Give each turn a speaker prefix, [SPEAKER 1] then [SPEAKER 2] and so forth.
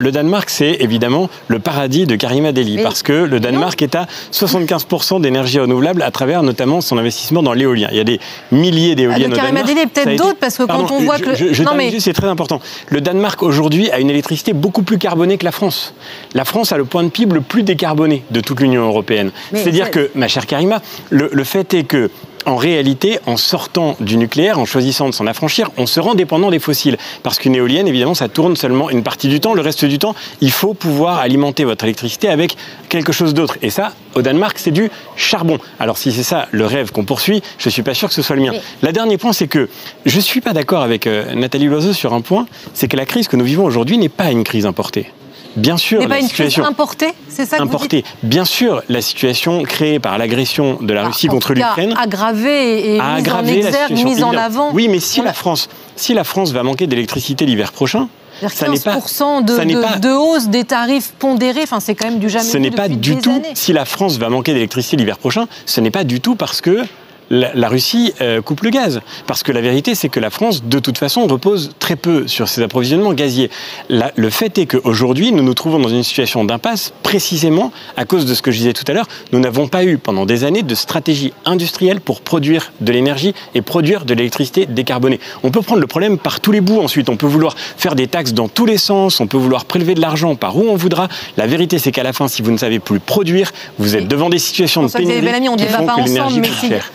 [SPEAKER 1] Le Danemark, c'est évidemment le paradis de Karima Delli, parce que le Danemark est à 75% d'énergie renouvelable à travers notamment son investissement dans l'éolien. Il y a des milliers d'éoliennes au Danemark.
[SPEAKER 2] Karima Delli et peut-être d'autres, parce que quand on voit que...
[SPEAKER 1] C'est très important. Le Danemark, aujourd'hui, a une électricité beaucoup plus carbonée que la France. La France a le point de PIB le plus décarboné de toute l'Union européenne. C'est-à-dire que, ma chère Karima, le fait est que en réalité, en sortant du nucléaire, en choisissant de s'en affranchir, on se rend dépendant des fossiles. Parce qu'une éolienne, évidemment, ça tourne seulement une partie du temps. Le reste du temps, il faut pouvoir alimenter votre électricité avec quelque chose d'autre. Et ça, au Danemark, c'est du charbon. Alors si c'est ça le rêve qu'on poursuit, je ne suis pas sûr que ce soit le mien. Le dernier point, c'est que je ne suis pas d'accord avec Nathalie Loiseau sur un point, c'est que la crise que nous vivons aujourd'hui n'est pas une crise importée. Bien sûr,
[SPEAKER 2] la situation importée, c'est ça que vous dites ?
[SPEAKER 1] Bien sûr, la situation créée par l'agression de la Russie contre l'Ukraine
[SPEAKER 2] aggravée et mise en exergue, mise en avant.
[SPEAKER 1] Oui, mais si la France va manquer d'électricité l'hiver prochain, ça n'est pas
[SPEAKER 2] 15% de hausse des tarifs pondérés. Enfin, c'est quand même du jamais vu depuis des années. Ce n'est pas du tout.
[SPEAKER 1] Si la France va manquer d'électricité l'hiver prochain, ce n'est pas du tout parce que la Russie coupe le gaz. Parce que la vérité, c'est que la France, de toute façon, repose très peu sur ses approvisionnements gaziers. Le fait est qu'aujourd'hui, nous nous trouvons dans une situation d'impasse, précisément à cause de ce que je disais tout à l'heure. Nous n'avons pas eu, pendant des années, de stratégie industrielle pour produire de l'énergie et produire de l'électricité décarbonée. On peut prendre le problème par tous les bouts ensuite. On peut vouloir faire des taxes dans tous les sens, on peut vouloir prélever de l'argent par où on voudra. La vérité, c'est qu'à la fin, si vous ne savez plus produire, vous êtes devant des situations de pénurie qui font que l'énergie coûte cher.